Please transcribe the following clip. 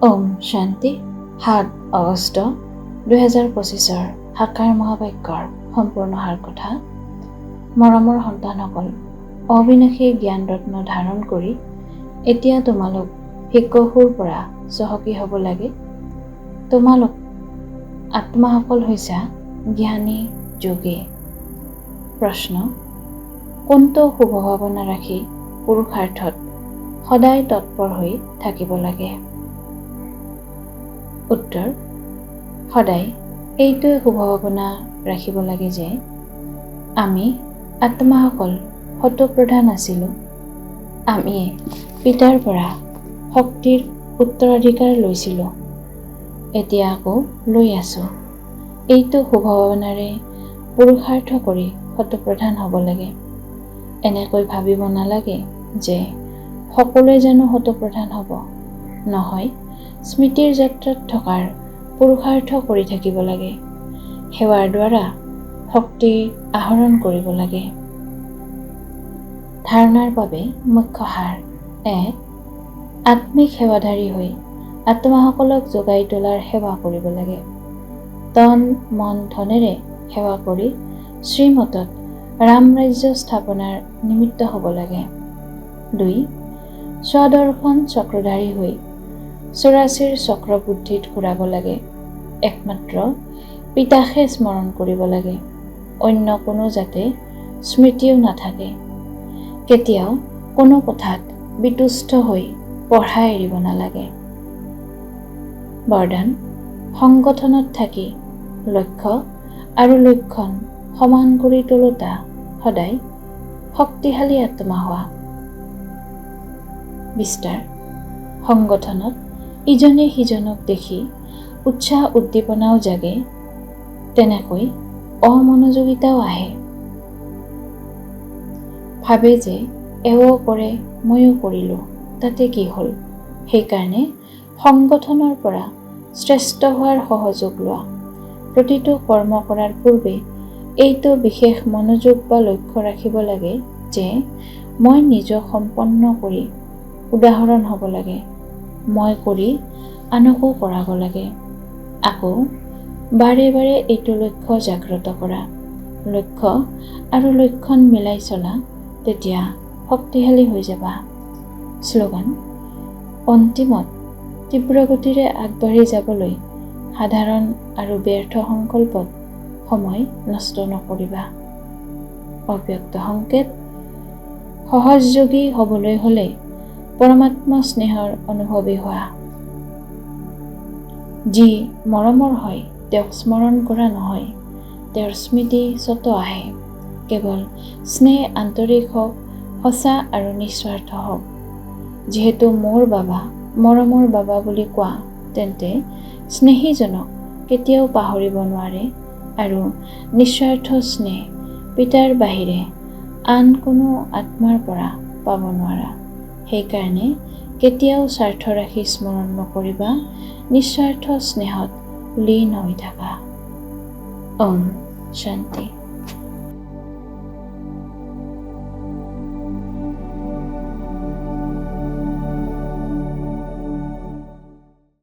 ওম শান্তি ৭ আগষ্ট ২০২৫ সাকাৰ মহাবাক্যৰ সম্পূৰ্ণ সাৰ কথা। মৰমৰ সন্তানসকল, অবিনাশী জ্ঞান ৰত্ন ধাৰণ কৰি এতিয়া তোমালোক ভিক্ষুৰ পৰা চহকী হ'ব লাগে। তোমালোক আত্মাসকল হৈছা জ্ঞানী যোগী। প্ৰশ্ন: কোনটো শুভ ভাৱনা ৰাখি পুৰুষাৰ্থত সদায় তৎপৰ হৈ থাকিব লাগে? উত্তৰ: সদায় এইটোৱে শুভ ভাৱনা ৰাখিব লাগে যে আমি আত্মাসকল শতপ্ৰধান আছিলোঁ। আমি পিতাৰ পৰা শক্তিৰ উত্তৰাধিকাৰ লৈছিলোঁ, এতিয়া আকৌ লৈ আছোঁ। এইটো শুভ ভাৱনাৰে পুৰুষাৰ্থ কৰি শতপ্ৰধান হ'ব লাগে। এনেকৈ ভাবিব নালাগে যে সকলোৱে জানো শতপ্ৰধান হ'ব। নহয়, স্মৃতিৰ যাত্ৰাত থকাৰ পুৰুষাৰ্থ কৰি থাকিব লাগে। সেৱাৰ দ্বাৰা শক্তি আহৰণ কৰিব লাগে। ধাৰণাৰ বাবে মুখ্য সাৰ: ১. আত্মিক সেৱাধাৰী হৈ আত্মাসকলক জগাই তোলাৰ সেৱা কৰিব লাগে। তন মন ধনেৰে সেৱা কৰি শ্ৰীমতত ৰাম ৰাজ্য স্থাপনাৰ নিমিত্ত হ'ব লাগে। ২. স্বদৰ্শন চক্ৰধাৰী হৈ চৌৰাশীৰ চক্ৰ বুদ্ধিত ঘূৰাব লাগে। একমাত্ৰ পিতাকহে স্মৰণ কৰিব লাগে। অন্য কোনো যাতে স্মৃতিও নাথাকে। কেতিয়াও কোনো কথাত বিতুষ্ট হৈ পঢ়া এৰিব নালাগে। বৰদান: সংগঠনত থাকি লক্ষ্য আৰু লক্ষণ সমান কৰি তোলোতা সদায় শক্তিশালী আত্মা হোৱা। বিস্তাৰ: সংগঠনত ইজনে সিজনক দেখি উৎসাহ উদ্দীপনাও জাগে, তেনেকৈ অমনোযোগিতাও আহে। ভাবে যে এও কৰে ময়ো কৰিলোঁ, তাতে কি হ'ল। সেইকাৰণে সংগঠনৰ পৰা শ্ৰেষ্ঠ হোৱাৰ সহযোগ লোৱা। প্ৰতিটো কৰ্ম কৰাৰ পূৰ্বে এইটো বিশেষ মনোযোগ বা লক্ষ্য ৰাখিব লাগে যে মই নিজক সম্পন্ন কৰি উদাহৰণ হ'ব লাগে। মই কৰি আনকো কৰাব লাগে। আকৌ বাৰে বাৰে এইটো লক্ষ্য জাগ্ৰত কৰা। লক্ষ্য আৰু লক্ষণ মিলাই চলা, তেতিয়া শক্তিশালী হৈ যাবা। শ্লোগান: অন্তিমত তীব্ৰ গতিৰে আগবাঢ়ি যাবলৈ সাধাৰণ আৰু ব্যৰ্থ সংকল্পত সময় নষ্ট নকৰিবা। অব্যক্ত সংকেত: সহযোগী হ'বলৈ হ'লে পৰমাত্মা স্নেহৰ অনুভৱী হোৱা। যি মৰমৰ হয় তেওঁক স্মৰণ কৰা নহয়, তেওঁৰ স্মৃতি স্বত আহে। কেৱল স্নেহ আন্তৰিক হওক, সঁচা আৰু নিস্বাৰ্থ হওক। যিহেতু মোৰ বাবা মৰমৰ বাবা বুলি কোৱা, তেন্তে স্নেহীজনক কেতিয়াও পাহৰিব নোৱাৰে আৰু নিস্বাৰ্থ স্নেহ পিতাৰ বাহিৰে আন কোনো আত্মাৰ পৰা পাব নোৱাৰা। সেইকাৰণে কেতিয়াও স্বাৰ্থ ৰাখি স্মৰণ নকৰিবা, নিস্বাৰ্থ স্নেহত লীন হৈ থাকা। ওম শান্তি।